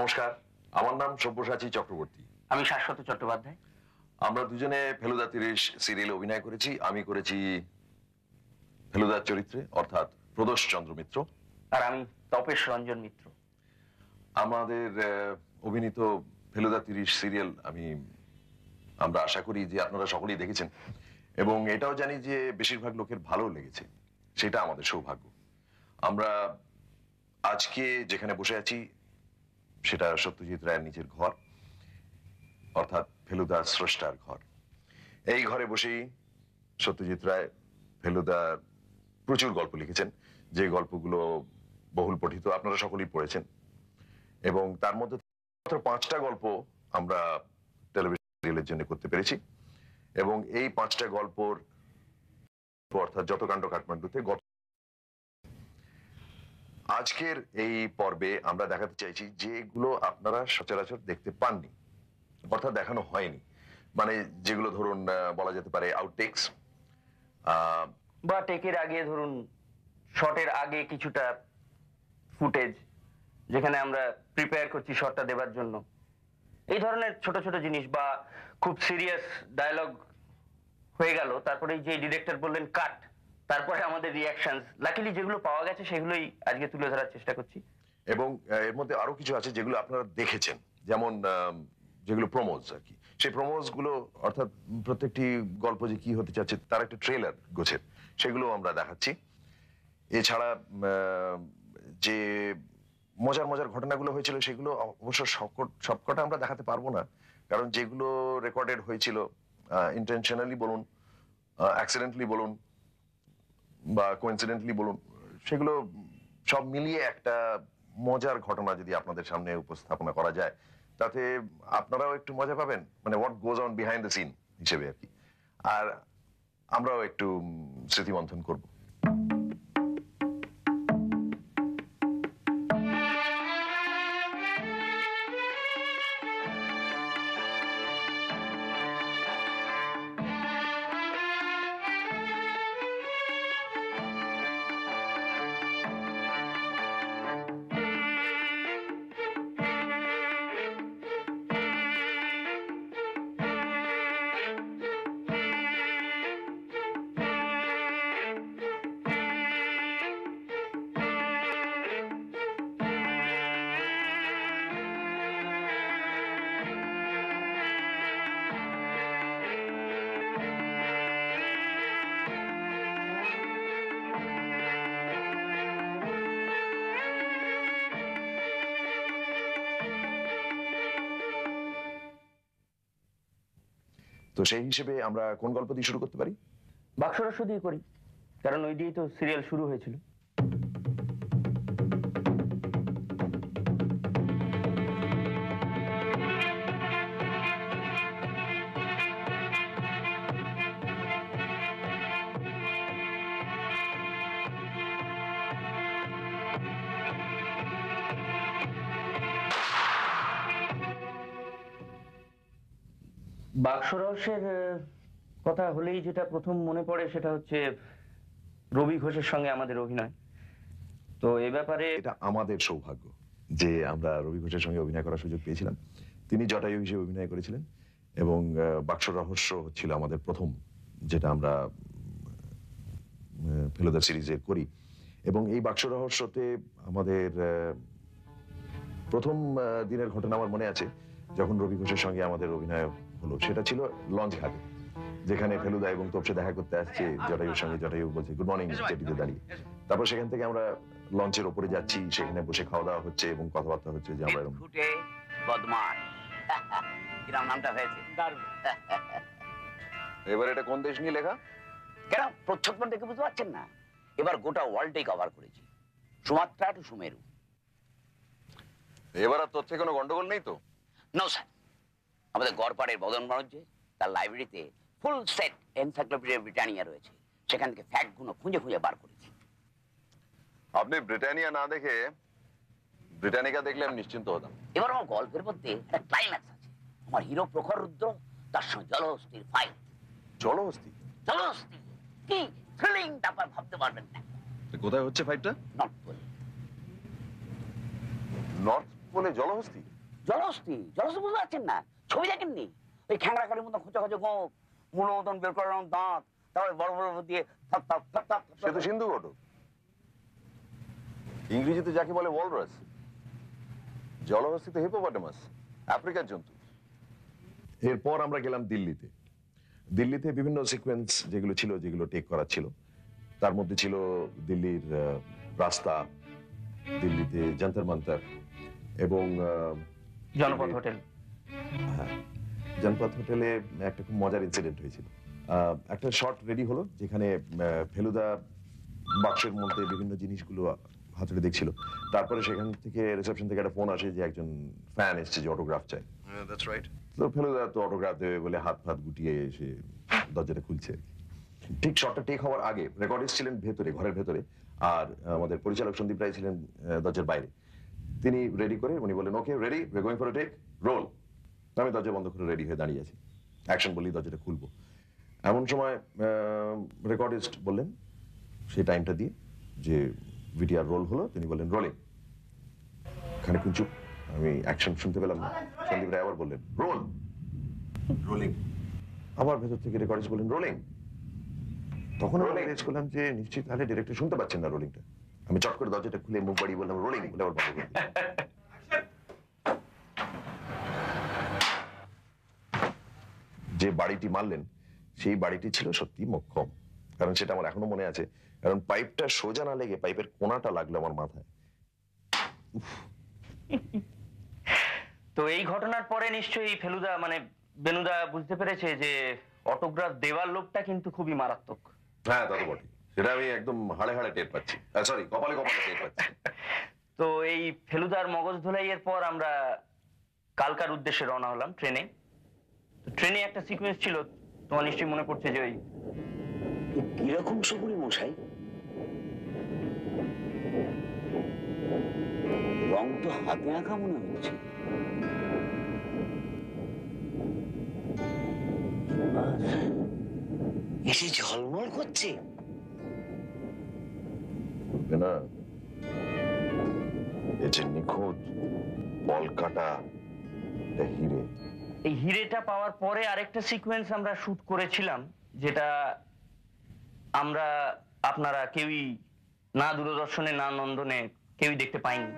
নমস্কার, আমার নাম সব্যসাচী চক্রবর্তী। আমি শাশ্বত চট্টোপাধ্যায়। আমরা দুজনে ফেলুদা ৩০ সিরিয়ালে অভিনয় করেছি। আমি করেছি ফেলুদার চরিত্রে, অর্থাৎ প্রদোষ চন্দ্র মিত্র। আর আমি তপেশ রঞ্জন মিত্র। আমাদের অভিনীত ফেলুদা ৩০ সিরিয়াল আমরা আশা করি যে আপনারা সকলেই দেখেছেন, এবং এটাও জানি যে বেশিরভাগ লোকের ভালো লেগেছে। সেটা আমাদের সৌভাগ্য। আমরা আজকে যেখানে বসে আছি সেটা সত্যজিৎ রায়ের নিজের ঘর, অর্থাৎ ফেলুদার স্রষ্টার ঘর। এই ঘরে বসেই সত্যজিৎ রায় ফেলুদার প্রচুর গল্প লিখেছেন, যে গল্পগুলো বহুল পঠিত, আপনারা সকলেই পড়েছেন। এবং তার মধ্যে মাত্র 5টা গল্প আমরা টেলিভিশন সিরিয়ালের জন্য করতে পেরেছি, এবং এই 5টা গল্পর অর্থাৎ যত কাণ্ড কাঠমান্ডুতে আজকের এই পর্বে আমরা দেখাতে চাইছি যেগুলো আপনারা সচরাচর দেখতে পাননি, অর্থাৎ দেখানো হয়নি। মানে যেগুলো ধরুন বলা যেতে পারে আউটটেক্স, বা টেকের আগে, ধরুন শটের আগে কিছুটা ফুটেজ যেখানে আমরা প্রিপেয়ার করছি শটটা দেবার জন্য, এই ধরনের ছোট ছোট জিনিস। বা খুব সিরিয়াস ডায়লগ হয়ে গেল, তারপরে যে ডিরেক্টর বললেন কাট, তারপরে আমাদের রিয়াকশনস, লাকিলি যেগুলো পাওয়া গেছে সেগুলোই আজকে তুলে ধরার চেষ্টা করছি। এবং এর মধ্যে আরো কিছু আছে যেগুলো আপনারা দেখেছেন, যেমন যেগুলো প্রমোজ আর কি। সেই প্রমোজ গুলো, অর্থাৎ প্রত্যেকটি গল্প যে কি হতে চাচ্ছে তার একটা ট্রেলার গোছের, সেগুলো আমরা দেখাচ্ছি। এছাড়া যে মজার মজার ঘটনাগুলো হয়েছিল সেগুলো অবশ্য সবকটা আমরা দেখাতে পারবো না, কারণ যেগুলো রেকর্ডেড হয়েছিল ইন্টেনশনালি বলুন, অ্যাক্সিডেন্টলি বলুন বা কোইন্সিডেন্টলি বলুন, সেগুলো সব মিলিয়ে একটা মজার ঘটনা যদি আপনাদের সামনে উপস্থাপনা করা যায়, তাতে আপনারাও একটু মজা পাবেন, মানে what goes on behind the scene হিসেবে আর কি। আর আমরাও একটু স্মৃতিমন্থন করব। তো সেই হিসেবে আমরা কোন গল্প দিয়ে শুরু করতে পারি? বাক্সরস্য দিয়ে করি, কারণ ওই দিয়েই তো সিরিয়াল শুরু হয়েছিল। বাক্স রহস্যের কথা হলেই যেটা প্রথম মনে পড়ে সেটা হচ্ছে রবি ঘোষের সঙ্গে আমাদের অভিনয়। তো এ ব্যাপারে এটা আমাদের সৌভাগ্য যে আমরা রবি ঘোষের সঙ্গে অভিনয় করার সুযোগ পেয়েছিলাম। তিনি জটায়ু হিসেবে অভিনয় করেছিলেন, এবং বাক্স রহস্য হচ্ছিল আমাদের প্রথম, যেটা আমরা ফেলুদা সিরিজে করি। এবং এই বাক্স রহস্যতে আমাদের প্রথম দিনের ঘটনা আমার মনে আছে, যখন রবি ঘোষের সঙ্গে আমাদের অভিনয় হলো। সেটা ছিল লঞ্চ ঘাটে, যেখানে ফেলুদা এবং তোপসে দেখা করতে আসছে জটায়ুর সঙ্গে। জটায়ু বলছে গুড মর্নিং জেটিতে দাঁড়িয়ে। তারপর সেখান থেকে আমরা লঞ্চের ওপরে যাচ্ছি, সেখানে বসে খাওয়া দাওয়া হচ্ছে এবং কথাবার্তা হচ্ছে যে আমরা নামটা হয়েছে দারুণ। এবার এটা কোন দেশ নিয়ে লেখা? কেন প্রচ্ছন্ন দেখে বুঝতে পারছেন না? এবার গোটা ওয়ার্ল্ডটাই কভার করেছি, সুমাত্রা টু সুমেরু। এবার আর তথ্যে কোনো গন্ডগোল নেই তো? নো স্যার, আমাদের গড়পাড়ের বদন বাণিজ্যে তার লাইব্রেরিতে ফুল সেট এনসাইক্লোপিডিয়া ব্রিটানিয়া রয়েছে, সেখান থেকে ফ্যাক্ট গুলো খুঁজে খুঁজে বার করেছি। আপনি ব্রিটানিয়া না দেখে ব্রিটানিকা দেখলে আমি নিশ্চিন্ত হতাম। এবার আমার গল্পের মধ্যে একটা ক্লাইম্যাক্স আছে। আমার হিরো প্রখর রুদ্র, তার সঙ্গে জলহস্তির ফাইট। জলহস্তি? জলহস্তি কি থ্রিলিং ব্যাপার, ভাবতে পারবেন না। কোথায় হচ্ছে ফাইটটা? North pole. নর্থ পোলে জলহস্তি? জলহস্তি জলহস্তি বুঝতে পারছেন না? ছবি দেখেননি? ওই খ্যাংরা কালির মতন খোঁচা খোঁচা গোঁপ, মুলো মতন বের করানো দাঁত, তারপরে বড় বড় দিয়ে থাপ থাপ থাপ থাপ থাপ সে তো থাপ। সিন্ধু ঘটক। ইংরেজিতে যাকে বলে ওয়ালরাস, জলহস্তি তো হিপোপটেমাস, আফ্রিকার জন্তু। এরপর আমরা গেলাম দিল্লিতে। দিল্লিতে বিভিন্ন সিকোয়েন্স যেগুলো ছিল, যেগুলো টেক করা ছিল, তার মধ্যে ছিল দিল্লির রাস্তা, দিল্লিতে যন্তর মন্তর এবং জনপদ হোটেল। হ্যাঁ, জনপথ হোটেলে একটা খুব মজার ইনসিডেন্ট হয়েছিল। একটা শট রেডি হলো যেখানে ফেলুদা বাক্সের মধ্যে বিভিন্ন জিনিসগুলো হাতুড়ে দেখছিল। তারপরে সেখান থেকে রিসেপশন থেকে একটা ফোন আসে যে একজন ফ্যান এসছে যে অটোগ্রাফ চায়। তো ফেলুদা তো অটোগ্রাফ দেবে বলে হাত ফাত গুটিয়ে এসে দরজাটা খুলছে আর কি। ঠিক শটটা টেক হওয়ার আগে রেকর্ডিস্ট ছিলেন ভেতরে, ঘরের ভেতরে, আর আমাদের পরিচালক সন্দীপ রায় ছিলেন দরজার বাইরে। তিনি রেডি করে উনি বললেন, okay ready, we are going for a take, roll. আমি দরজা বন্ধ করে রেডি হয়ে দাঁড়িয়ে আছি, অ্যাকশন বলেই দরজাটা খুলবো। এমন সময় রেকর্ডিস্ট বললেন সেই টাইমটা দিয়ে যে ভিডিআর রোল হলো, তিনি বললেন রোলিং। খানিকক্ষণ চুপ, আমি অ্যাকশন শুনতে পেলাম না। সন্দীপ রায় আবার বললেন রোল, রোলিং। আবার ভেতর থেকে রেকর্ডিস্ট বললেন রোলিং। তখন আমি রিয়েলাইজ করলাম যে নিশ্চিত তাহলে ডিরেক্টর শুনতে পাচ্ছেন না রোলিংটা। আমি চট করে দরজাটা খুলে মুখ বাড়িয়ে বললাম রোলিং, বলে আবার বন্ধ করে দিলাম। যে বাড়িটি মারলেন সেই বাড়িটি ছিল সত্যি মোক্ষম, কারণ সেটা আমার এখনো মনে আছে। কারণ পাইপটা সোজা না লেগে পাইপের কোণাটা লাগলো আমার মাথায়। তো এই ঘটনার পরে নিশ্চয়ই ফেলুদা মানে বেনুদা বুঝতে পেরেছে যে অটোগ্রাফ দেওয়ার লোকটা কিন্তু খুবই মারাত্মক। হ্যাঁ, তা তো বটে, সেটা আমি একদম হাড়ে হাড়ে টের পাচ্ছি, সরি কপালে কপালে টের পাচ্ছি। তো এই ফেলুদার মগজ ধোলাইয়ের পর আমরা কালকার উদ্দেশ্যে রওনা হলাম ট্রেনে। ট্রেনে একটা সিকোয়েন্স ছিল, তোমার নিশ্চয়ই মনে পড়ছে যে ওই কিরকম শকুনি মশাই? রং তো হাতে আঁকা মনে হচ্ছে। এসে ঝলমল করছে। বুঝবে না, এ যে নিখুঁত বল কাটা হিরে। এই হিরেটা পাওয়ার পরে আরেকটা সিকোয়েন্স আমরা শুট করেছিলাম, যেটা আমরা আপনারা কেউই না দূরদর্শনে না নন্দনে কেউই দেখতে পাইনি।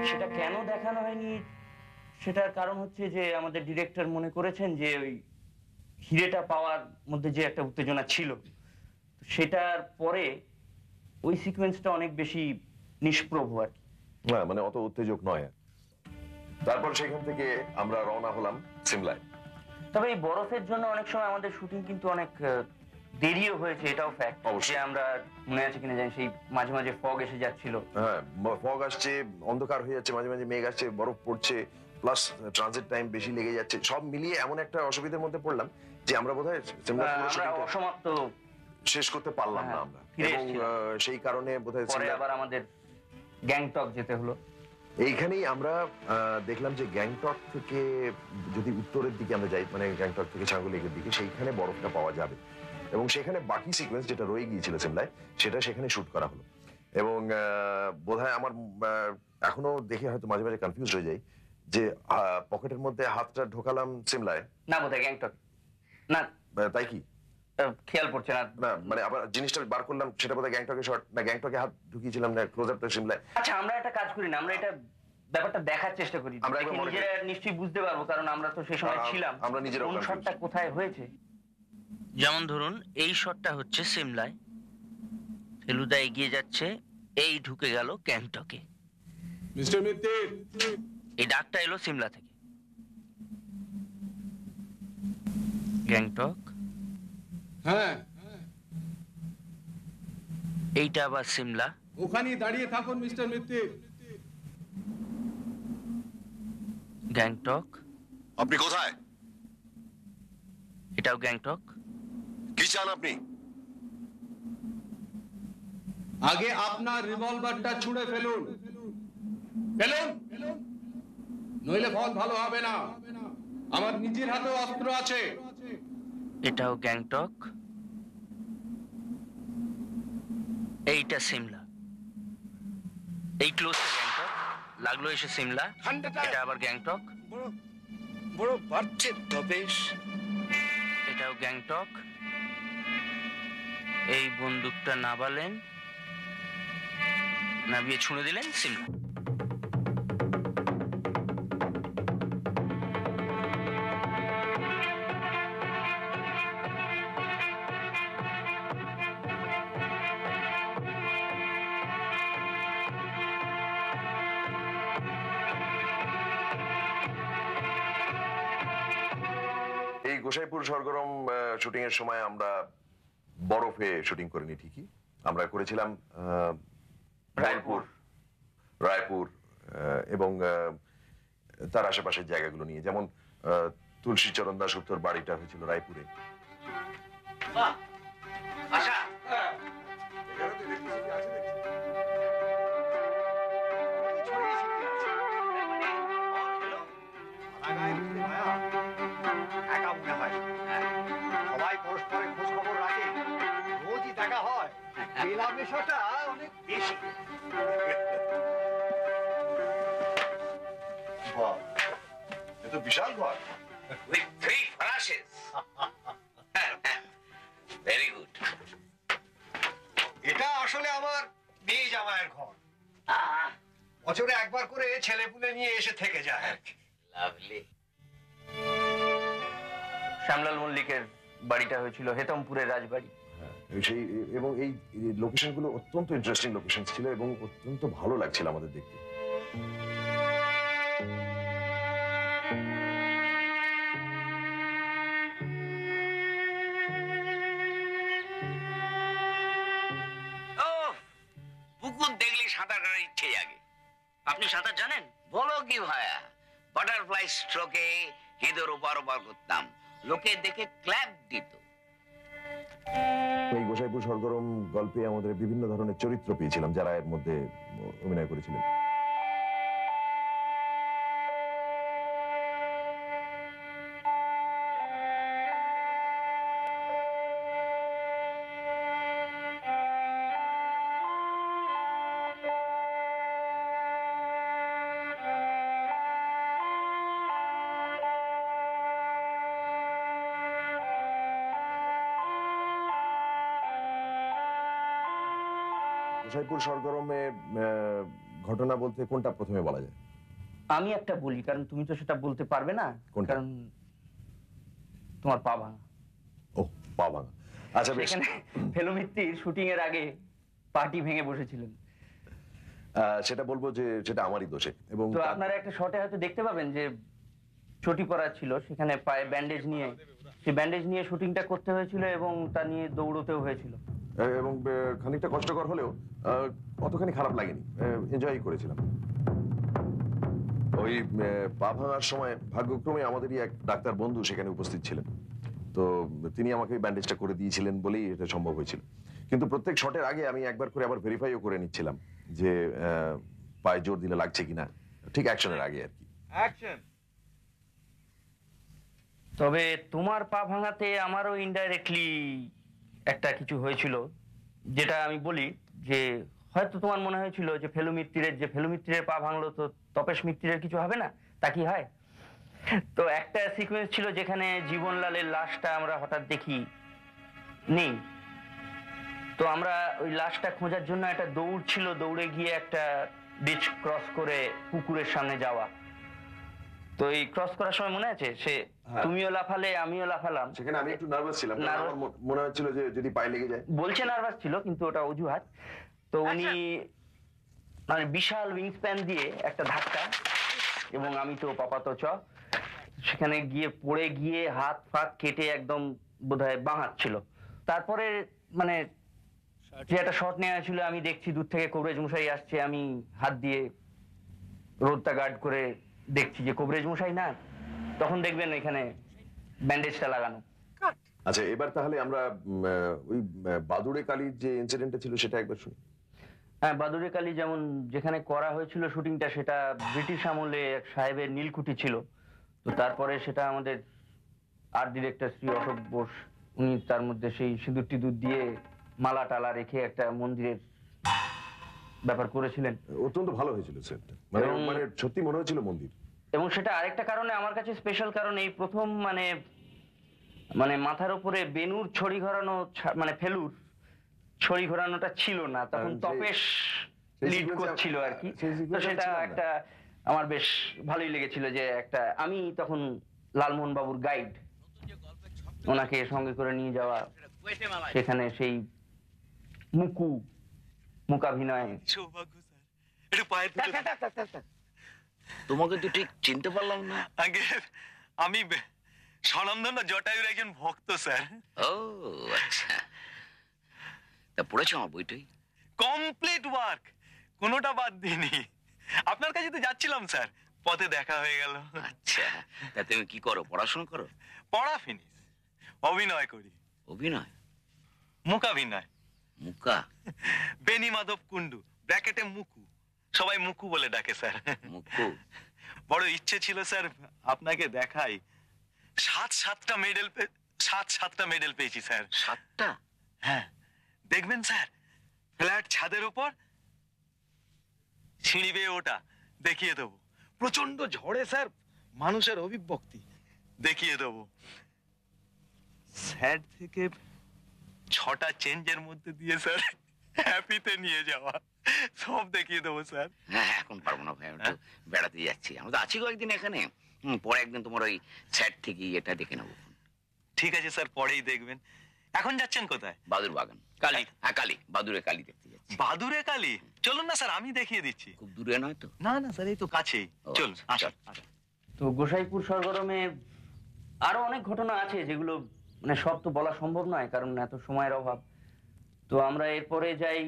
সেটা কেন দেখানো হয়নি সেটার কারণ হচ্ছে যে আমাদের ডিরেক্টর মনে করেছেন যে ওই হিরেটা পাওয়ার মধ্যে যে একটা উত্তেজনা ছিল, সেটার পরে ওই সিকোয়েন্সটা অনেক বেশি নিষ্প্রভ আর কি। হ্যাঁ, মানে অত উত্তেজক নয়। তারপর সেখান থেকে আমরা রওনা হলাম সিমলায়। তবে এই বরফের জন্য অনেক সময় আমাদের শুটিং কিন্তু অনেক দেরিও হয়েছে, এটাও ফ্যাক্ট। অবশ্যই। যে আমরা মনে আছে কিনা জানি সেই মাঝে মাঝে ফগ এসে যাচ্ছিল। হ্যাঁ, ফগ আসছে, অন্ধকার হয়ে যাচ্ছে, মাঝে মাঝে মেঘ আসছে, বরফ পড়ছে, প্লাস ট্রানজিট টাইম বেশি লেগে যাচ্ছে। সব মিলিয়ে এমন একটা অসুবিধার মধ্যে পড়লাম যে আমরা বোধহয় সিমলা পুরো আমরা শুটিংটা অসমাপ্ত শেষ করতে পারলাম না আমরা, ফিরে এবং এসেছিলাম। সেই কারণে বোধহয় পরে সিমলা- আবার আমাদের গ্যাংটক যেতে হলো। এইখানেই আমরা দেখলাম যে গ্যাংটক থেকে যদি উত্তরের দিকে আমরা যাই, মানে গ্যাংটক থেকে চাঙ্গুলেকের দিকে, সেইখানে বরফটা পাওয়া যাবে, এবং সেখানে বাকি সিকোয়েন্স যেটা রয়ে গিয়েছিল সিমলায় সেটা সেখানে শুট করা হলো। এবং বোধহয় আমার এখনো দেখে হয়তো মাঝে মাঝে কনফিউজ হয়ে যাই যে পকেটের মধ্যে হাতটা ঢোকালাম সিমলায়, না বোধহয় গ্যাংটক না, তাই কি খেয়াল পড়ছে না। না মানে আবার জিনিসটা বার করলাম, সেটা বোধহয় গ্যাংটকে শট, না গ্যাংটকে হাত ঢুকিয়েছিলাম, না ক্লোজ আপটা সিমলায়। আচ্ছা আমরা একটা কাজ করি না, আমরা এটা ব্যাপারটা দেখার চেষ্টা করি, আমরা দেখে একবার মনে করি। নিজেরা নিশ্চয়ই বুঝতে পারবো, কারণ আমরা তো সেই সময় ছিলাম। আমরা নিজেরাও কোন confused। শটটা কোথায় হয়েছে। যেমন ধরুন এই শটটা হচ্ছে সিমলায়, ফেলুদা এগিয়ে যাচ্ছে, এই ঢুকে গেল গ্যাংটকে। মিস্টার মিত্তির, এই ডাকটা এলো সিমলা থেকে। গ্যাংটক, হ্যাঁ এইটা আবার সিমলা। ওখানেই দাঁড়িয়ে থাকুন মিস্টার মিত্তির। গ্যাংটক, আপনি কোথায়? এটাও গ্যাংটক। কি চান আপনি? আগে আপনার রিভলভারটা ছুঁড়ে ফেলুন, ফেলুন, নইলে ফল ভালো হবে না। আমার নিজের হাতে অস্ত্র আছে। এটাও গ্যাংটক, এইটা সিমলা। এই ক্লোজটা গ্যাংটক, লাগলো এসে সিমলা, এটা আবার গ্যাংটক। বড় বাড়ছে তো বেশ। এটাও গ্যাংটক, এই বন্দুকটা নাবালেন, নাবিয়ে ছুঁড়ে দিলেন সিমলা। এই গোসাইপুর সরগরম শুটিং এর সময় আমরা বরফে শুটিং করিনি ঠিকই, আমরা করেছিলাম রায়পুর। রায়পুর এবং তার আশেপাশের জায়গাগুলো নিয়ে, যেমন তুলসীচরণ দাশগুপ্তর বাড়িটা হয়েছিল রায়পুরে। আশা, একা মনে হয়। সবাই পরস্পরের খোঁজ খবর রাখে, রোজই দেখা হয়, মেলামেশাটা অনেক বেশি। বাহ, এ তো বিশাল ঘর। with 3 flashes. Very good. এটা আসলে আমার মেয়ে জামাইয়ের ঘর। বছরে একবার করে ছেলেপুলে নিয়ে এসে থেকে যায়। Lovely. শ্যামলাল মল্লিকের বাড়িটা হয়েছিল হেতমপুরের রাজবাড়ি। সেই এবং এই লোকেশনগুলো অত্যন্ত ইন্টারেস্টিং লোকেশন ছিল এবং অত্যন্ত ভালো লাগছিল আমাদের দেখতে। Oh, পুকুর দেখলে সাঁতার কাটার ইচ্ছে জাগে। আপনি সাঁতার জানেন? বলো কি ভাইয়া, বাটারফ্লাই স্ট্রোকে হেদর ওপার ওপার করতাম, লোকে দেখে ক্ল্যাপ দিত। এই গোসাইপুর সরগরম গল্পে আমাদের বিভিন্ন ধরনের চরিত্র পেয়েছিলাম যারা এর মধ্যে অভিনয় করেছিলেন। গোসাইপুর সরগরমে ঘটনা বলতে কোনটা প্রথমে বলা যায়? আমি একটা বলি, কারণ তুমি তো সেটা বলতে পারবে না, কোনটা? কারণ তোমার পা ভাঙা। ও, পা ভাঙা। আচ্ছা বেশ, সেখানে ফেলুমিত্তির শুটিং এর আগে পার্টি ভেঙে বসেছিলেন। সেটা বলবো যে সেটা আমারই দোষে। এবং তো আপনারা একটা শটে হয়তো দেখতে পাবেন যে চটি পরা ছিল, সেখানে পায়ে ব্যান্ডেজ নিয়ে, সেই ব্যান্ডেজ নিয়ে শুটিংটা করতে হয়েছিল এবং তা নিয়ে দৌড়তেও হয়েছিল। এবং খানিকটা কষ্টকর হলেও অতখানি খারাপ লাগেনি, এনজয় করেছিলাম। ওই পা ভাঙার সময় ভাগ্যক্রমে আমাদেরই এক ডাক্তার বন্ধু সেখানে উপস্থিত ছিলেন, তো তিনি আমাকে ব্যান্ডেজটা করে দিয়েছিলেন বলেই এটা সম্ভব হয়েছিল। কিন্তু প্রত্যেক শটের আগে আমি একবার করে আবার ভেরিফাইও করে নিচ্ছিলাম যে পায়ে জোর দিলে লাগছে কিনা, ঠিক অ্যাকশনের আগে আর কি। অ্যাকশন। তবে তোমার পা ভাঙাতে আমারও ইনডাইরেক্টলি একটা কিছু হয়েছিল, যেটা আমি বলি যে হয়তো তোমার মনে হয়েছিল যে ফেলুমিত্তিরের পা ভাঙলো তো তপেশ মিত্তিরের কিছু হবে না, তা কি হয়? তো একটা সিকোয়েন্স ছিল যেখানে জীবনলালের লাশটা আমরা হঠাৎ দেখি নেই। তো আমরা ওই লাশটা খোঁজার জন্য একটা দৌড় ছিল, দৌড়ে গিয়ে একটা ডিচ ক্রস করে পুকুরের সামনে যাওয়া। তো এই ক্রস করার সময় মনে আছে সে তুমিও লাফালে আমিও লাফালাম। সেখানে আমি একটু নার্ভাস ছিলাম, কারণ Nervous? আমার মনে হচ্ছিল যে যদি পায়ে লেগে যায়। বলছে নার্ভাস ছিল, কিন্তু ওটা অজুহাত। তো উনি মানে বিশাল উইং স্প্যান দিয়ে একটা ধাক্কা, এবং আমি তো পাপাতো চ, সেখানে গিয়ে পড়ে গিয়ে হাত ফাত কেটে একদম বোধহয় বাঁ হাত ছিল। তারপরে মানে যে একটা শট নেওয়া ছিল, আমি দেখছি দূর থেকে কবরেজ মশাই আসছে, আমি হাত দিয়ে রোদটা গার্ড করে দেখছি যে কবরেজ মশাই না, তখন দেখবেন এখানে ব্যান্ডেজটা লাগানো। আচ্ছা, এবার তাহলে আমরা ওই বাদুড়ে কালীর যে ইনসিডেন্টটা ছিল সেটা একবার শুনি। হ্যাঁ, বাদুড়ে কালী যেমন যেখানে করা হয়েছিল শুটিংটা, সেটা ব্রিটিশ আমলে এক সাহেবের নীলকুঠি ছিল। তো তারপরে সেটা আমাদের আর্ট ডিরেক্টর শ্রী অশোক বোস, উনি তার মধ্যে সেই সিঁদুর টিঁদুর দিয়ে মালা টালা রেখে একটা মন্দিরের ব্যাপার করেছিলেন। অত্যন্ত ভালো হয়েছিল সেটটা, মানে এবং- মানে সত্যি মনে হয়েছিল মন্দির। এবং সেটা আরেকটা কারণে আমার কাছে স্পেশাল, কারণ এই প্রথম মানে মানে মাথার উপরে বেনুর ছড়ি ঘোরানো, মানে ফেলুর ছড়ি ঘোরানোটা ছিল না তখন, সেই- তপেশ সেই লিড sequence করছিল আর কি। সেই তো sequence সেটা ছিলাম না। একটা আমার বেশ ভালোই লেগেছিল যে একটা, আমি তখন লালমোহন বাবুর গাইড, ওনাকে সঙ্গে করে নিয়ে যাওয়া, সেখানে সেই মুকাভিনয়। সৌভাগ্য স্যার, একটু পায়ে তোমাকে তো ঠিক চিনতে পারলাম না। আগে আমি স্বনামধন্য জটায়ুর একজন ভক্ত স্যার। ও আচ্ছা, তা পড়েছো আমার বইটাই? কমপ্লিট ওয়ার্ক, কোনোটা বাদ দিইনি। আপনার কাছে তো যাচ্ছিলাম স্যার, পথে দেখা হয়ে গেল। আচ্ছা, তা তুমি কি করো? পড়াশোনা করো? পড়া ফিনিশ, অভিনয় করি। অভিনয়? মুকাভিনয়। মুকা? বেনি মাধব কুন্ডু, ব্র্যাকেটে মুকু, সবাই মুকু বলে ডাকে স্যার। মুকু? বড় ইচ্ছে ছিল স্যার আপনাকে দেখাই। সাতটা মেডেল পেয়েছি স্যার। 7টা? হ্যাঁ, দেখবেন স্যার, ফ্ল্যাট ছাদের উপর সিঁড়ি বেয়ে ওটা দেখিয়ে দেবো। প্রচন্ড ঝড়ে স্যার মানুষের অভিব্যক্তি দেখিয়ে দেবো। স্যার থেকে 6টা চেঞ্জের মধ্যে দিয়ে স্যার হ্যাপিতে নিয়ে যাওয়া, সব দেখিয়ে দেবো স্যার। হ্যাঁ, এখন পারবো না ভাই, আমি একটু বেড়াতে যাচ্ছি। আমরা তো আছি কয়েকদিন এখানে। পরে একদিন তোমার ওই সেট থেকে এটা দেখে নেবো। ঠিক আছে স্যার, পরেই দেখবেন। এখন যাচ্ছেন কোথায়? বাদুর বাগান। কালী? হ্যাঁ, কালী, বাদুরে কালী দেখতে যাচ্ছি। বাদুরে কালী? চলুন না স্যার, আমি দেখিয়ে দিচ্ছি। খুব দূরে নয় তো? না না স্যার, এই তো কাছেই। ও, চলুন, আচ্ছা, আসুন আসুন। তো গোসাইপুর সরগরমে আরো অনেক ঘটনা আছে, যেগুলো মানে সব তো বলা সম্ভব নয়, কারণ এত সময়ের অভাব। তো আমরা এরপরে যাই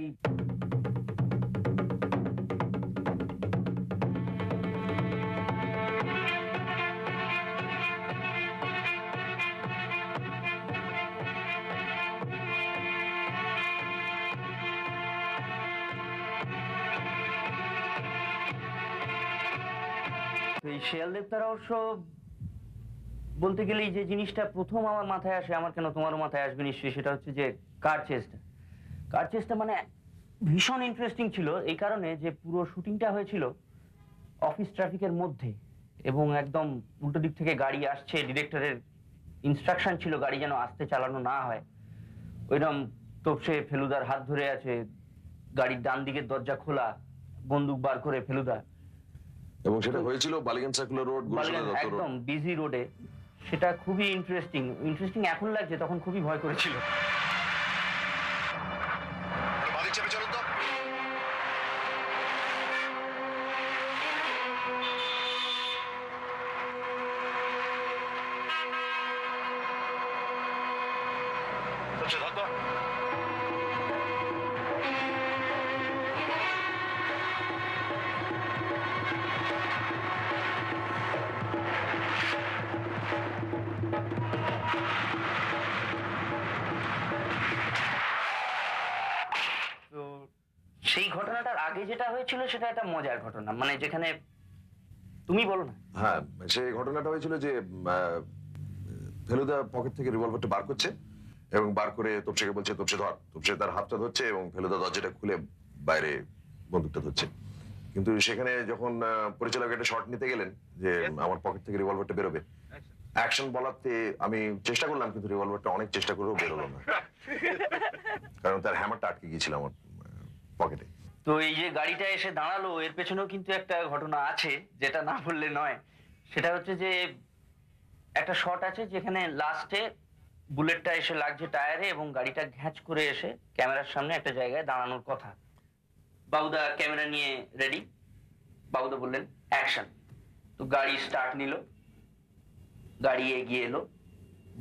এই শেয়াল দেবতার রহস্য বলতে গেলেই যে জিনিসটা প্রথম আমার মাথায় আসে, আমার কেন তোমারও মাথায় আসবে নিশ্চয়ই, সেটা হচ্ছে যে কার চেষ্টা। কার চেষ্টা মানে ভীষণ ইন্টারেস্টিং ছিল এই কারণে যে পুরো শুটিংটা হয়েছিল অফিস ট্রাফিকের মধ্যে, এবং একদম উল্টো দিক থেকে গাড়ি আসছে, ডিরেক্টরের ইনস্ট্রাকশন ছিল গাড়ি যেন আস্তে চালানো না হয়। ওইরকম তোপসে ফেলুদার হাত ধরে আছে, গাড়ির ডান দিকের দরজা খোলা, বন্দুক বার করে ফেলুদা। এবং সেটা হয়েছিল বালিগঞ্জ সার্কুলার রোড, একদম বিজি রোডে। সেটা খুবই ইন্টারেস্টিং এখন লাগছে, তখন খুবই ভয় করেছিল। বাড়ির চাপে চলুন তো। আচ্ছা, ধর তো। তো সেই ঘটনাটার আগে যেটা হয়েছিল সেটা একটা মজার ঘটনা, মানে যেখানে তুমি বলো না। হ্যাঁ, সেই ঘটনাটা হয়েছিল যে ফেলুদা পকেট থেকে রিভলভারটা বার করছে এবং বার করে তোপসেকে বলছে তোপসে ধর। তোপসে তার হাতটা ধরছে এবং ফেলুদা দরজাটা খুলে বাইরে বন্দুকটা ধরছে। কিন্তু সেখানে যখন পরিচালক একটা শট নিতে গেলেন যে আমার পকেট থেকে রিভলভারটা বেরোবে, অ্যাকশন বলাতে আমি চেষ্টা করলাম, কিন্তু রিভলভারটা অনেক চেষ্টা করেও বেরোলো না, কারণ তার হ্যামারটা আটকে গিয়েছিল আমার পকেটে। তো এই যে গাড়িটা এসে দাঁড়ালো, এর পেছনেও কিন্তু একটা ঘটনা আছে যেটা না বললে নয়। সেটা হচ্ছে যে একটা শট আছে যেখানে লাস্টে বুলেটটা এসে লাগছে টায়ারে এবং গাড়িটা ঘ্যাঁচ করে এসে ক্যামেরার সামনে একটা জায়গায় দাঁড়ানোর কথা। বাবুদা ক্যামেরা নিয়ে রেডি, বাবুদা বললেন অ্যাকশন। তো গাড়ি স্টার্ট নিল, গাড়ি এগিয়ে এলো,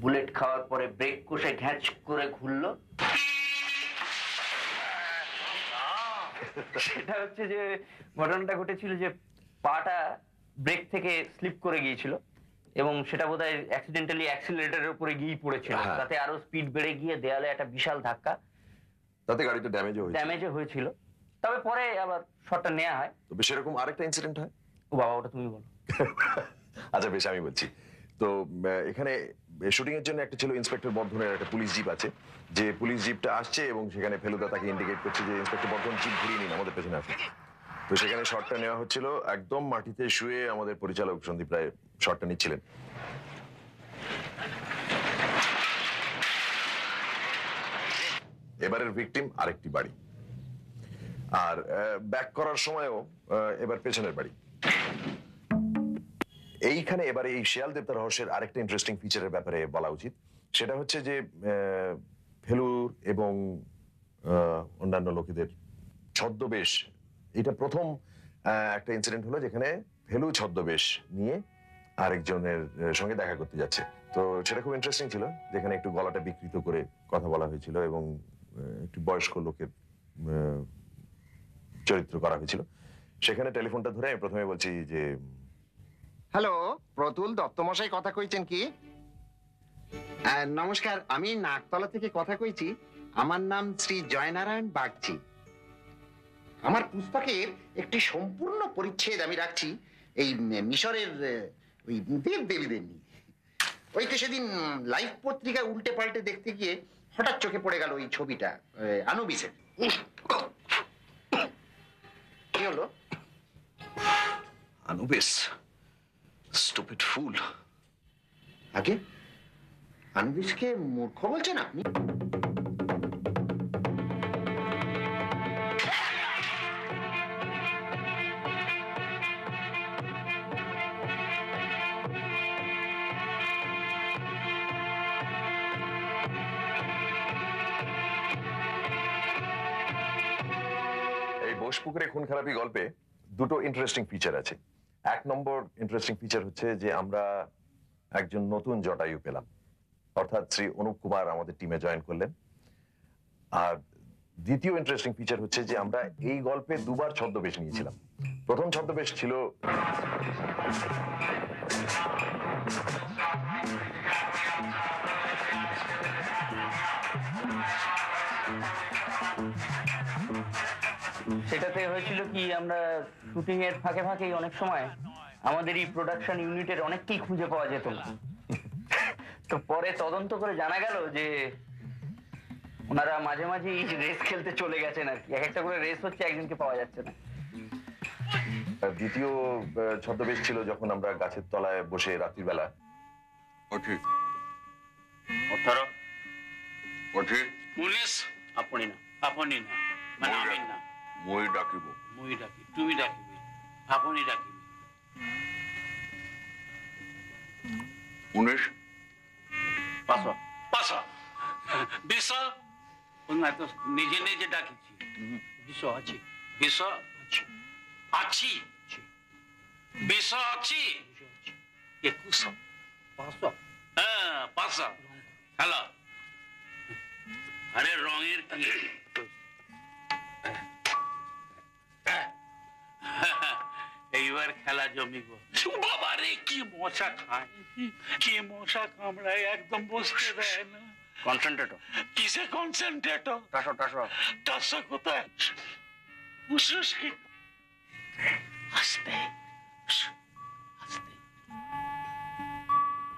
বুলেট খাওয়ার পরে ব্রেক কষে ঘ্যাঁচ করে ঘুরলো। সেটা হচ্ছে যে ঘটনাটা ঘটেছিল যে পাটা ব্রেক থেকে স্লিপ করে গিয়েছিল এবং সেটা বোধহয় অ্যাক্সিডেন্টালি অ্যাক্সিলারেটরের উপরে গিয়েই পড়েছিল। হ্যাঁ। তাতে আরো স্পিড বেড়ে গিয়ে দেয়ালে একটা বিশাল ধাক্কা, তাতে গাড়িটা ড্যামেজও হয়েছিল। তবে পরে আবার শটটা নেওয়া হয়। তবে সেরকম আরেকটা ইনসিডেন্ট হয়। ও বাবা, ওটা তুমি বলো। আচ্ছা বেশ, আমি বলছি। তো এখানে শুটিং এর জন্য একটা ছিল ইন্সপেক্টর বর্ধনের একটা পুলিশ জিপ আছে, যে পুলিশ জিপটা আসছে এবং সেখানে ফেলুদা তাকে ইন্ডিকেট করছে যে ইন্সপেক্টর বর্ধন জিপ ঘুরিয়ে নিন, আমাদের পেছনে আসুন। তো সেখানে শটটা নেওয়া হচ্ছিল, একদম মাটিতে শুয়ে আমাদের পরিচালক সন্দীপ রায় শটটা নিচ্ছিলেন। এবারের ভিকটিম আরেকটি বাড়ি, আর ব্যাক করার সময়ও এবার পেছনের বাড়ি। এইখানে এবারে এই শিয়াল দেবতা রহস্যের আরেকটা ইন্টারেস্টিং ফিচারের ব্যাপারে বলা উচিত। সেটা হচ্ছে যে ফেলুর এবং অন্যান্য লোকেদের ছদ্মবেশ, এটা প্রথম একটা ইনসিডেন্ট হলো যেখানে ফেলু ছদ্মবেশ নিয়ে আরেকজনের সঙ্গে দেখা করতে যাচ্ছে। তো সেটা খুব ইন্টারেস্টিং ছিল, যেখানে একটু গলাটা বিকৃত করে কথা বলা হয়েছিল এবং একটু বয়স্ক লোকের চরিত্র করা হয়েছিল। সেখানে টেলিফোনটা ধরে আমি প্রথমে বলছি যে, হ্যালো, প্রতুল দত্তমশাই কথা কইছেন কি? নমস্কার, আমি নাকতলা থেকে কথা কইছি। আমার নাম শ্রী জয়নারায়ণ বাগচি। আমার পুস্তকের একটি সম্পূর্ণ পরিচ্ছেদ আমি রাখছি এই মিশরের ওই দেব দেবীদের নিয়ে। ওই তো সেদিন লাইভ পত্রিকা উল্টে পাল্টে দেখতে গিয়ে হঠাৎ চোখে পড়ে গেল ওই ছবিটা আনুবিসের। কি হলো? আনুবিস, স্টুপিড ফুল। আগে আনুবিসকে মূর্খ বলছেন আপনি? এই বোসপুকুরে খুন খারাপি গল্পে দুটো ইন্টারেস্টিং ফিচার আছে। এক নম্বর ইন্টারেস্টিং ফিচার হচ্ছে যে আমরা একজন নতুন জটায়ু পেলাম, অর্থাৎ শ্রী অনুপ কুমার আমাদের টিমে জয়েন করলেন। আর দ্বিতীয় ইন্টারেস্টিং ফিচার হচ্ছে যে আমরা এই গল্পে দুবার ছদ্মবেশ নিয়েছিলাম। প্রথম ছদ্মবেশ ছিল সেটাতে হয়েছিল কি, আমরা শুটিং এর ফাঁকে ফাঁকেই অনেক সময় আমাদের এই প্রোডাকশন ইউনিটের অনেককেই খুঁজে পাওয়া যেত না। তো পরে তদন্ত করে জানা গেল যে ওনারা মাঝে মাঝে রেস খেলতে চলে গেছেন আর কি। এক একটা করে রেস হচ্ছে, একদিনকে পাওয়া যাচ্ছে না। দ্বিতীয় ছদ্মবেশ ছিল যখন আমরা গাছের তলায় বসে রাত্রিবেলা। ঠিক 18 ঠিক পুলিশ আপনি না আপনি না, মানে আমি না, মই ডাকিব। মুই ডাকি, তুমি ডাকিবে, আপনি ডাকিবে। 19 পাঁচশো পাশা বিষ না, তো নিজে নিজে ডাকিছি। বিষ আছে, বিষ আছে, আছি, বিষ আছে। 21 পাঁচশো হ্যাঁ, পাশা। হ্যালো, আরে রঙের কি এইবার খেলা জমিব। বাবা রে, কি মশা খায়, কি মশা কামড়ায়, একদম বসতে দেয় না। কনসেন্ট্রেটর কিসে কনসেন্ট্রেটর? টাসা কোথায়? উসুস কি? আস্তে আস্তে।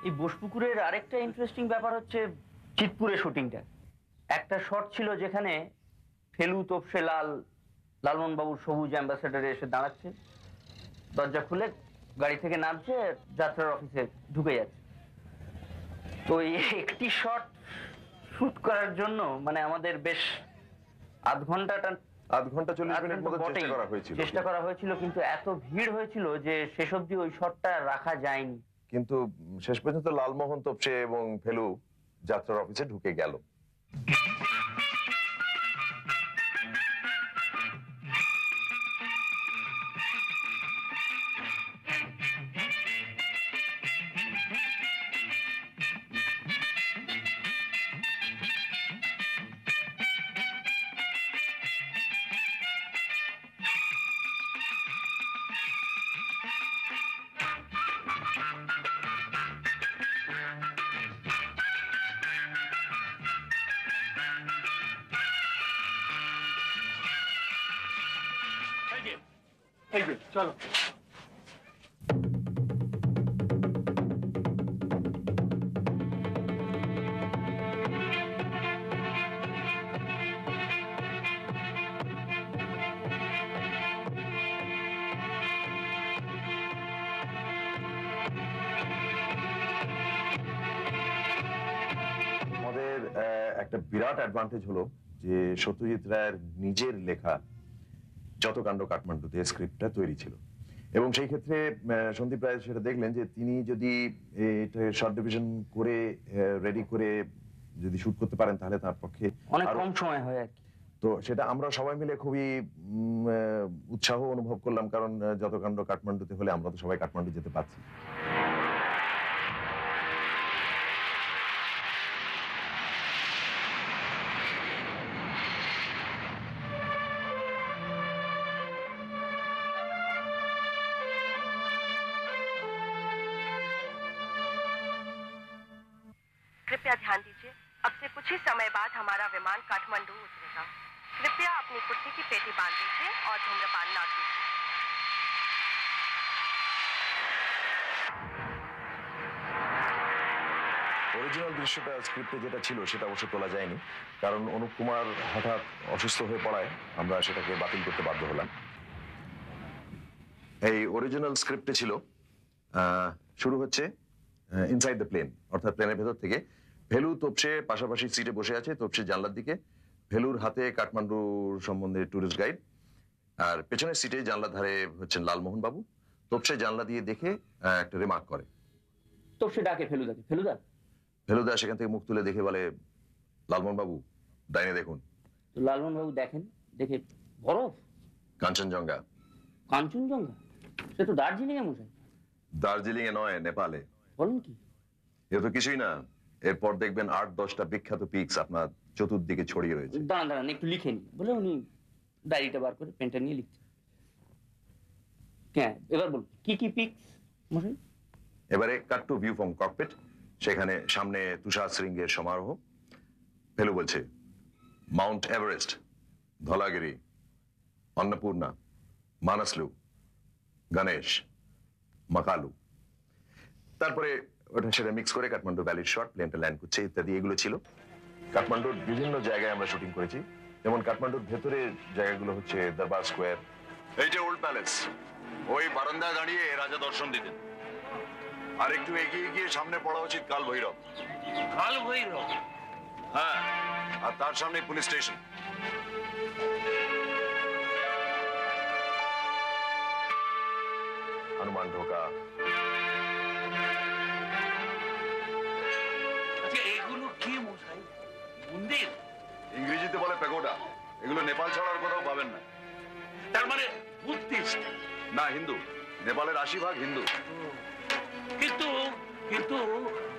এই বোসপুকুরের আরেকটা ইন্টারেস্টিং ব্যাপার হচ্ছে চিতপুরে শুটিংটা। একটা শট ছিল যেখানে ফেলু তোপসে লালমোহন বাবুর সবুজ অ্যাম্বাসেডারে এসে দাঁড়াচ্ছে, দরজা খুলে গাড়ি থেকে নামছে, যাত্রার অফিসে ঢুকে যাচ্ছে। তো এই একটি শট শুট করার জন্য মানে আমাদের বেশ আধ ঘন্টা 40 মিনিট মতো চেষ্টা করা হয়েছিল, কিন্তু এত ভিড় হয়েছিল যে শেষ অবধি ওই শটটা রাখা যায়নি। কিন্তু শেষ পর্যন্ত লালমোহন তোপসে এবং ফেলু যাত্রার অফিসে ঢুকে গেল। চলো। আমাদের একটা বিরাট অ্যাডভান্টেজ হলো যে সত্যজিৎ রায়ের নিজের লেখা যত কাণ্ড কাঠমান্ডুতে স্ক্রিপ্টটা তৈরি ছিল, এবং সেই ক্ষেত্রে সন্দীপ রায় সেটা দেখলেন যে তিনি যদি এটা শর্ট ডিভিশন করে রেডি করে যদি শুট করতে পারেন তাহলে তার পক্ষে অনেক কম সময় হয় আর কি। তো সেটা আমরা সবাই মিলে খুবই উৎসাহ অনুভব করলাম, কারণ যত কাণ্ড কাঠমান্ডুতে হলে আমরা তো সবাই কাঠমান্ডু যেতে পারছি। कृपया ध्यान दीजिए, अब से कुछ ही समय बाद हमारा विमान काठमांडू उतरेगा। कृपया अपनी कुर्सी की पेटी बांध दीजिए और धूम्रपान न कीजिए। অরিজিনাল দৃশ্যটা স্ক্রিপ্টে যেটা ছিল সেটা অবশ্য তোলা যায়নি, কারণ অনুপ কুমার হঠাৎ অসুস্থ হয়ে পড়ায় আমরা সেটাকে বাতিল করতে বাধ্য হলাম। এই অরিজিনাল স্ক্রিপ্টে ছিল শুরু হচ্ছে ইনসাইড দ্য প্লেন, অর্থাৎ প্লেনের ভেতর থেকে ভেলু তোপসে পাশাপাশি সিটে বসে আছে, তোপসে জানলার দিকে, ভেলুর হাতে কাঠমান্ডুর সম্বন্ধে ট্যুরিস্ট গাইড, আর পেছনের সিটে জানলার ধারে হচ্ছেন লালমোহন বাবু। তোপসে জানলা দিয়ে দেখে একটা রিমার্ক করে, তোপসে ডাকে ফেলুদাকে, ফেলুদা। ফেলুদা সেখান থেকে মুখ তুলে দেখে বলে, লালমোহন বাবু ডাইনে দেখুন। তো লালমোহন বাবু দেখেন, দেখে বরফ, কাঞ্চনজঙ্ঘা। কাঞ্চনজঙ্ঘা? সে তো দার্জিলিং এ মশাই। দার্জিলিং এ নয়, নেপালে। বলেন কি? এ তো কিছুই না, এরপর দেখবেন 8-10টা বিখ্যাত পিকস আপনার চতুর্দিকে ছড়িয়ে রয়েছে। দাঁড়ান একটু লিখে নি বলে উনি ডায়েরিটা বার করে পেনটা নিয়ে লিখছে। হ্যাঁ, এবার বলুন কি কি পিকস মশাই? এবারে কাট টু ভিউ ফ্রম ককপিট, সেখানে সামনে তুষার শৃঙ্গের সমারোহ। ফেলু বলছে মাউন্ট এভারেস্ট, ধলাগিরি, অন্নপূর্ণা, মানাসলু, গণেশ, মাকালু। তারপরে ওটা সেটা মিক্স করে কাঠমান্ডু ভ্যালির শট, প্লেনটা ল্যান্ড করছে ইত্যাদি, এগুলো ছিল। কাঠমান্ডুর বিভিন্ন জায়গায় আমরা শুটিং করেছি, যেমন কাঠমান্ডুর ভেতরের জায়গাগুলো হচ্ছে দরবার স্কোয়ার। এইটা ওল্ড প্যালেস, ওই বারান্দায় দাঁড়িয়ে রাজা দর্শন দিতেন। আর একটু এগিয়ে গিয়ে সামনে পড়া উচিত কাল ভৈরব। কাল ভৈরব? হ্যাঁ, আর তার সামনে পুলিশ স্টেশন। হনুমান ঢোকা। আচ্ছা এগুলো কি মশাই? মন্দির? ইংরেজিতে বলে পেগোডা। এগুলো নেপাল ছাড়ার কোথাও পাবেন না। তার মানে বুদ্ধিস্ট? না, হিন্দু। নেপালের 80% হিন্দু। কিন্তু কিন্তু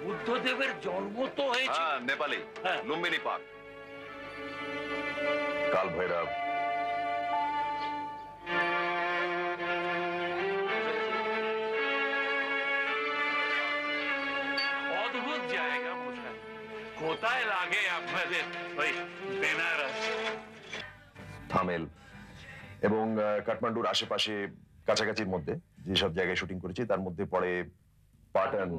বুদ্ধদেবের জন্ম তো হয়েছে হ্যাঁ, নেপালে, হ্যাঁ। লুম্বিনী পার্ক। কাল ভৈরব। অদ্ভুত জায়গা মশাই। কোথায় লাগে আপনাদের ওই বেনারস? থামেল এবং কাঠমান্ডুর আশেপাশে কাছাকাছির মধ্যে যেসব জায়গায় শুটিং করেছি তার মধ্যে পড়ে পাটন,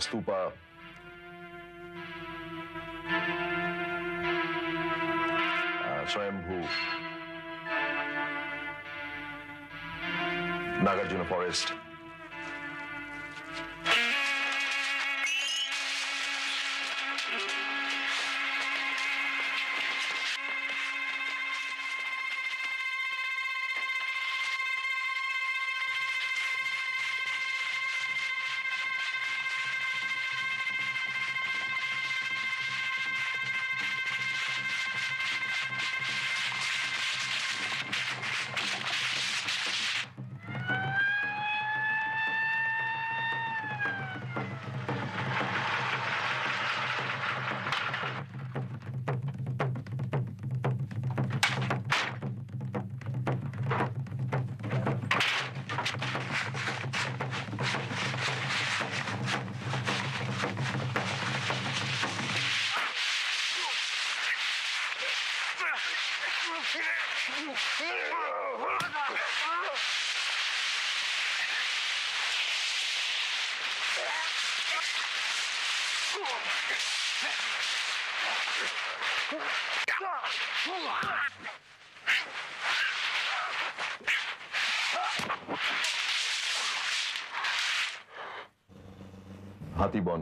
স্তূপা, স্বয়ম্ভু, নাগার্জুনা ফরেস্ট, হাতিবন,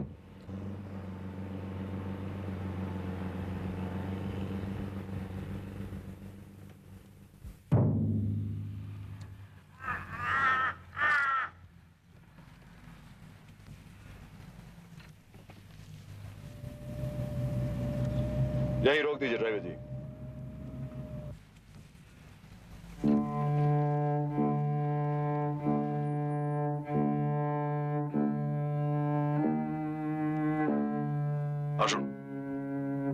यहीं रोक दीजिए ड्राइवर जी। আসুন।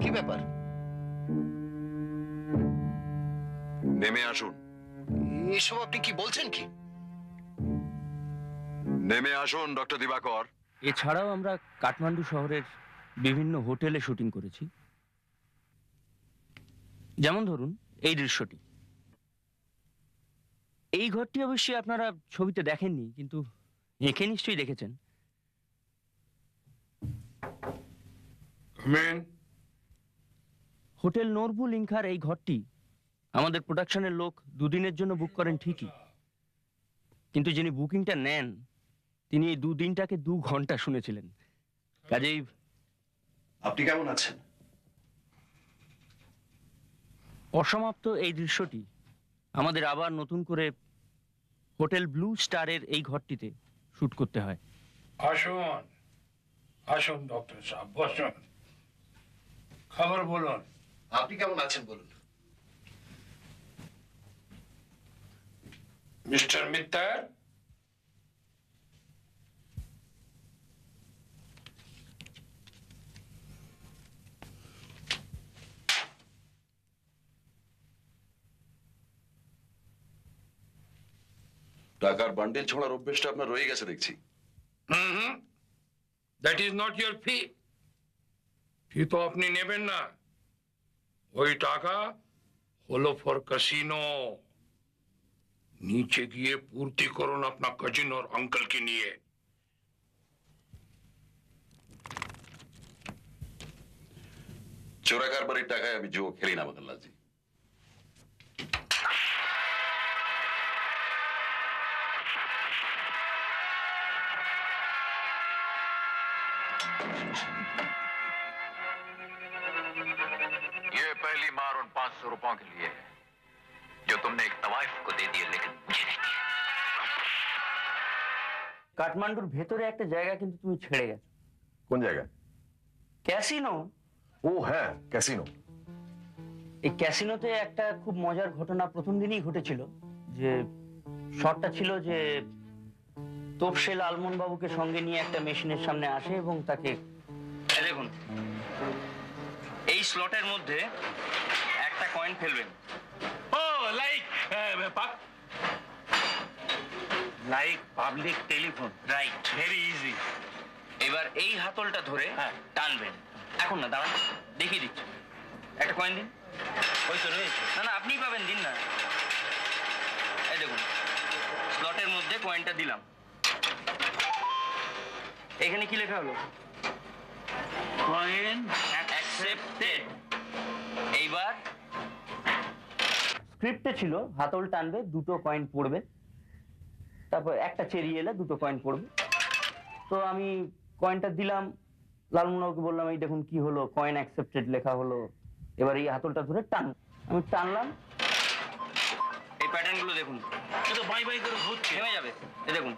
কি ব্যাপার? নেমে আসুন। এসব আপনি কি বলছেন কি? নেমে আসুন ডক্টর দিবাকর। এছাড়াও আমরা কাঠমান্ডু শহরের বিভিন্ন হোটেলে শুটিং করেছি। যেমন ধরুন এই দৃশ্যটি। এই ঘরটি অবশ্যই আপনারা ছবিতে দেখেননি, কিন্তু এঁকে নিশ্চয়ই দেখেছেন। হোটেল নরবু লিংখার এই ঘরটি আমাদের প্রোডাকশনের লোক দুদিনের জন্য বুক করেন ঠিকই, কিন্তু যিনি বুকিংটা নেন তিনি এই দুদিনটাকে 2 ঘন্টা শুনেছিলেন। কাজেই আপনি কেমন আছেন? অসমাপ্ত এই দৃশ্যটি আমাদের আবার নতুন করে হোটেল ব্লু স্টারের এই ঘরটিতে শুট করতে হয়। আসুন আসুন ডক্টর সাহেব, বসুন, খবর বলুন। আপনি কেমন আছেন বলুন। মিস্টার মিত্তার, টাকার বান্ডেল ছোঁড়ার অভ্যেসটা আপনার রয়ে গেছে দেখছি। দ্যাট ইজ নট ইউর ফি। ফি তো আপনি নেবেন না। ওই টাকা হলো ফর ক্যাসিনো। নিচে গিয়ে পূর্তি করুন আপনার কাজিন और अंकल के নিয়ে। চোরাকার বাড়ির টাকায় আমি জুয়ো খেলি না মদনলাল জি। ये पहली मार उन 500 रुपयों के लिए है जो तुमने एक तवाइफ को दे दिए, लेकिन मुझे नहीं दिया। কাঠমান্ডুর ভেতরে একটা জায়গা কিন্তু তুমি ছেড়ে গেছো। কোন জায়গা? ক্যাসিনো। ও হ্যাঁ, ক্যাসিনো। এই ক্যাসিনোতে একটা খুব মজার ঘটনা প্রথম দিনই ঘটেছিল। যে শটটা ছিল যে তোপসেল আলমন বাবুকে সঙ্গে নিয়ে একটা মেশিনের সামনে আসে এবং তাকে দেখুন এই স্লটের মধ্যে একটা কয়েন ফেলবেন। ও like public telephone, right, very easy. এবার এই হাতলটা ধরে টানবেন। এখন না, দাঁড়ান, দেখিয়ে দিচ্ছি। একটা কয়েন দিন। ওই তো রয়েছে। না না, আপনিই পাবেন, দিন না। এই দেখুন, স্লটের মধ্যে কয়েনটা দিলাম। এখানে কি লেখা হলো? Coin accepted. এইবার স্ক্রিপ্টে ছিল হাতল টানবে, 2টো কয়েন পড়বে, তারপর একটা চেরি এলে 2টো কয়েন পড়বে। তো আমি কয়েনটা দিলাম, লালমোহনবাবুকে বললাম এই দেখুন কি হলো, কয়েন অ্যাকসেপ্টেড লেখা হলো, এবার এই হাতলটা ধরে টান। আমি টানলাম, এই প্যাটার্ন গুলো দেখুন, এটা বাই বাই করে ঘুরছে। থেমে যাবে। এই দেখুন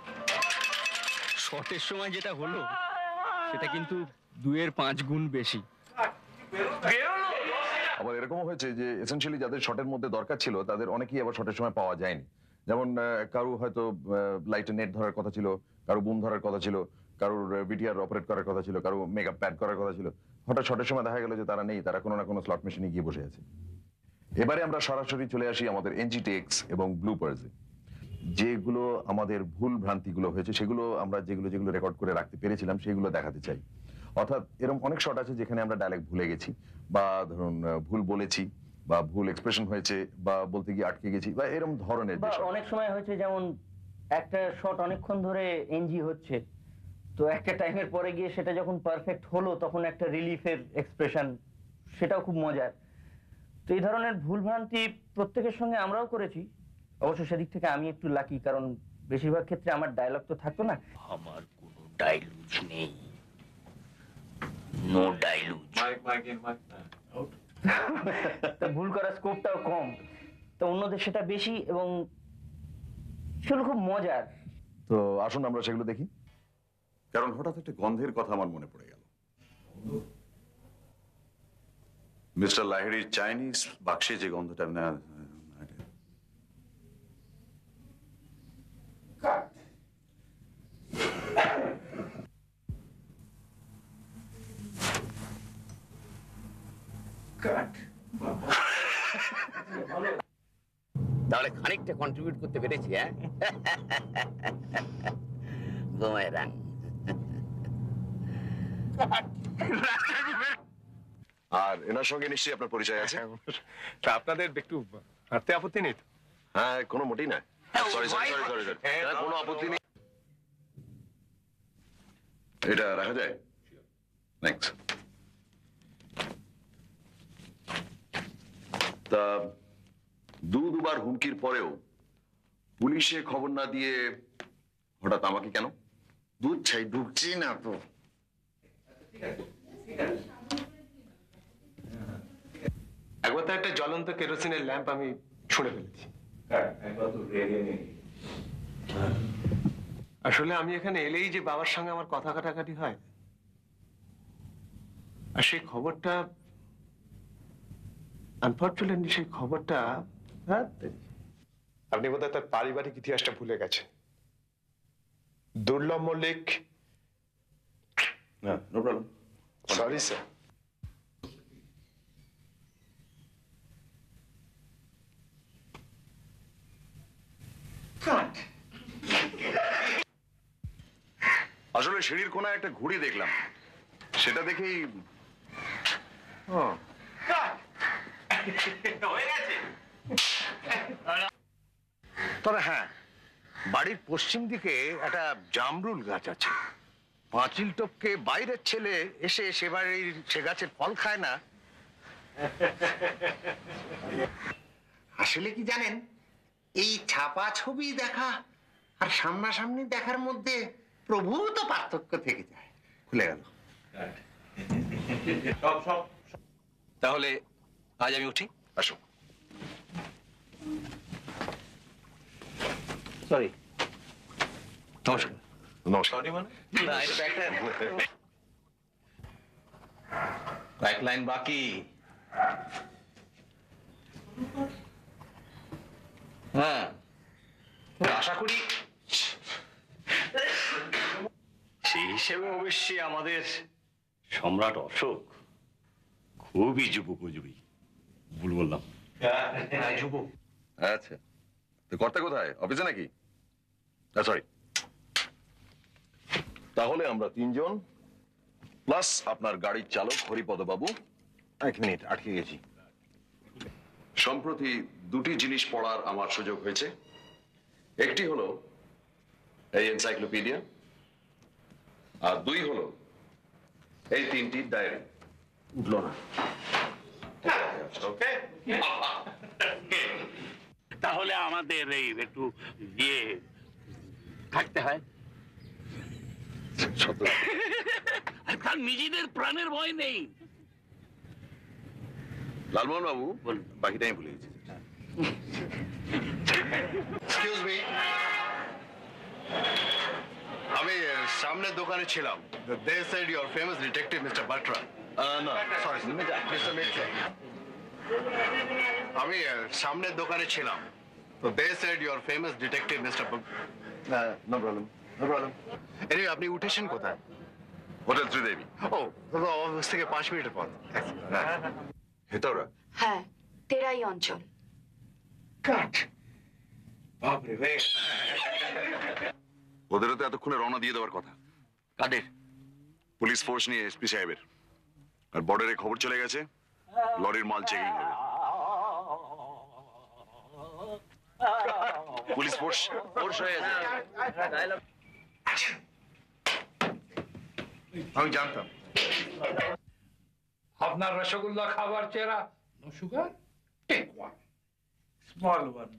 শর্টের সময় যেটা হলো সেটা কিন্তু 2-এর 5 গুণ বেশি। আবার এরকমও হয়েছে যে এসেনশিয়ালি যাদের শটের মধ্যে দরকার ছিল তাদের অনেকেই আবার শটের সময় পাওয়া যায়নি। যেমন কারো হয়তো লাইটে নেট ধরার কথা ছিল, কারো বুম ধরার কথা ছিল, কারোর বিটিআর অপারেট করার কথা ছিল, কারো মেকআপ প্যাড করার কথা ছিল। হঠাৎ শটের সময় দেখা গেল যে তারা নেই, তারা কোনো না কোনো স্লট মেশিনে গিয়ে বসে আছে। এবারে আমরা সরাসরি চলে আসি আমাদের এনজি টেক্স এবং ব্লুপার্সে। যেগুলো আমাদের ভুল ভ্রান্তিগুলো হয়েছে সেগুলো আমরা যেগুলো রেকর্ড করে রাখতে পেরেছিলাম সেগুলো দেখাতে চাই। অর্থাৎ এরকম অনেক শট আছে যেখানে আমরা ডায়লগ ভুলে গেছি, বা ধরুন ভুল বলেছি, বা ভুল এক্সপ্রেশন হয়েছে, বা বলতে গিয়ে আটকে গেছি, বা এরকম ধরনের বা অনেক সময় হয়েছে যেমন একটা শট অনেকক্ষণ ধরে এনজি হচ্ছে, তো একটা টাইমের পরে গিয়ে সেটা যখন পারফেক্ট হলো তখন একটা রিলিফের এক্সপ্রেশন, সেটাও খুব মজার। তো এই ধরনের ভুলভ্রান্তি প্রত্যেকের সঙ্গে আমরাও করেছি। অবশ্য সেদিক থেকে আমি একটু লাকি, কারণ বেশিরভাগ ক্ষেত্রে আমার ডায়লগ তো থাকতো না। আমার কোনো ডাইলুজ নেই, নো ডাইলুজ। তা ভুল করার স্কোপটাও কম, তো অন্যদের সেটা বেশি, এবং সেগুলো খুব মজার। তো আসুন আমরা সেগুলো দেখি। কারণ হঠাৎ একটা গন্ধের কথা আমার মনে পড়ে গেল। মিস্টার লাহিড়ির চাইনিজ বাক্সে যে গন্ধটা না, তাহলে খানিকটা কন্ট্রিবিউট করতে পেরেছি। হ্যাঁ, গোমেরাং। আর এনার সঙ্গে নিশ্চয়ই আপনার পরিচয় আছে। তা আপনাদের একটু হাঁটতে আপত্তি নেই তো? হ্যাঁ, কোনো মোটেই না। সরি, কোনো আপত্তি নেই। এটা রাখা যায়? নেক্সট। তা দুবার হুমকির পরেও পুলিশে খবর না দিয়ে হঠাৎ আমাকে কেন? দুধ ছাই ঢুকছি না তো। একবার তো একটা জ্বলন্ত কেরোসিনের ল্যাম্প আমি ছুঁড়ে ফেলেছি। আসলে আমি এখানে এলেই যে বাবার সঙ্গে আমার কথা কাটাকাটি হয়, আর সেই খবরটা আনফর্চুনেটলি সেই খবরটা আপনি বোধহয় তার পারিবারিক ইতিহাসটা ভুলে গেছেন। Durlabh Mallick. No problem. Sorry sir. আসলে সিঁড়ির কোনায় একটা ঘুড়ি দেখলাম, সেটা দেখেই তবে হ্যাঁ, বাড়ির পশ্চিম দিকে একটা জামরুল গাছ আছে। পাঁচিল টপকে বাইরের ছেলে এসে সে বাড়ির সে গাছের ফল খায় না। আসলে কি জানেন, এই ছাপা ছবি দেখা আর সামনাসামনি দেখার মধ্যে প্রভূত পার্থক্য থেকে যায়। খুলে গেল। তাহলে আজ আমি উঠি। আসো। সরি। নমস্কার। নমস্কার। না, এটা একটা এক লাইন বাকি। হ্যাঁ, আশা করি সেই হিসেবে অবশ্যই আমাদের সম্রাট অশোক খুবই যুবোপযোগী। ভুল বললাম? যুব। আচ্ছা, তো কর্তা কোথায়? অফিসে নাকি? সরি। তাহলে আমরা তিনজন প্লাস আপনার গাড়ির চালক হরিপদ বাবু। এক মিনিট, আটকে গেছি। সম্প্রতি দুটি জিনিস পড়ার আমার সুযোগ হয়েছে। একটি হলো এই এনসাইক্লোপিডিয়া, আর 2 হলো এই 3টি ডায়েরি। উঠলো না। ওকে, তাহলে আমাদের এই একটু ইয়ে থাকতে হয়। আর তার নিজেদের প্রাণের ভয় নেই। লালমোহন বাবু, বাকিটা আমি ভুলে গেছি। এক্সকিউজ মি, আমি সামনের দোকানে ছিলাম। They said your famous detective mister Batra. না, সরি মিস্টার মিত্র। আমি সামনের দোকানে ছিলাম, তো they said your famous detective mister. No problem, no problem. Anyway, আপনি উঠেছেন কোথায়? হোটেল শ্রীদেবী। ও, তো অফিস থেকে 5 মিনিটের পর। হেতাওরা? হ্যাঁ, তেরাই অঞ্চল। ওদেরও তো এতক্ষণে রওনা দিয়ে দেওয়ার কথা। কাদের? পুলিশ ফোর্স নিয়ে এসপি সাহেবের। আর বর্ডারে খবর চলে গেছে, লরির মাল চেকিং হবে। পুলিশ ফোর্স হয়ে গেছে। আমি জানতাম। আপনার রসগোল্লা খাবার চেহারা, no sugar, take one, small one,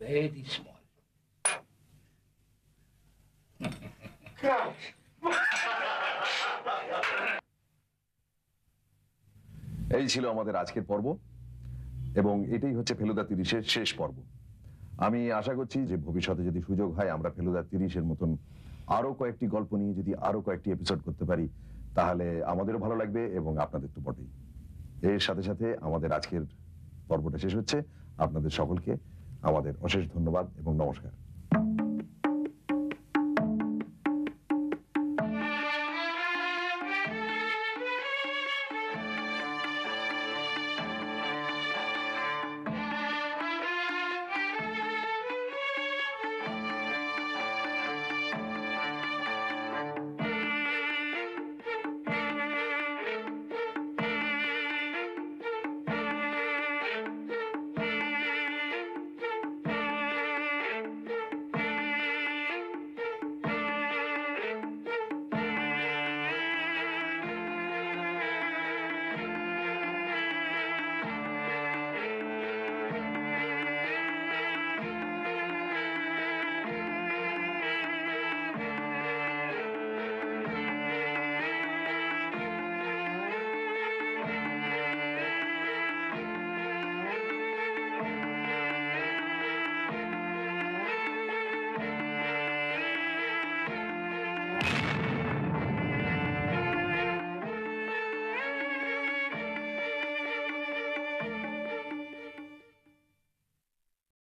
very small. এই ছিল আমাদের আজকের পর্ব, এবং এটাই হচ্ছে ফেলুদা 30-এর শেষ পর্ব। আমি আশা করছি যে ভবিষ্যতে যদি সুযোগ হয় আমরা ফেলুদা 30-এর মতন আরো কয়েকটি গল্প নিয়ে যদি আরো কয়েকটি এপিসোড করতে পারি, তাহলে আমাদেরও ভালো লাগবে এবং আপনাদের তো বটেই। এর সাথে সাথে আমাদের আজকের পর্বটা শেষ হচ্ছে। আপনাদের সকলকে আমাদের অশেষ ধন্যবাদ এবং নমস্কার।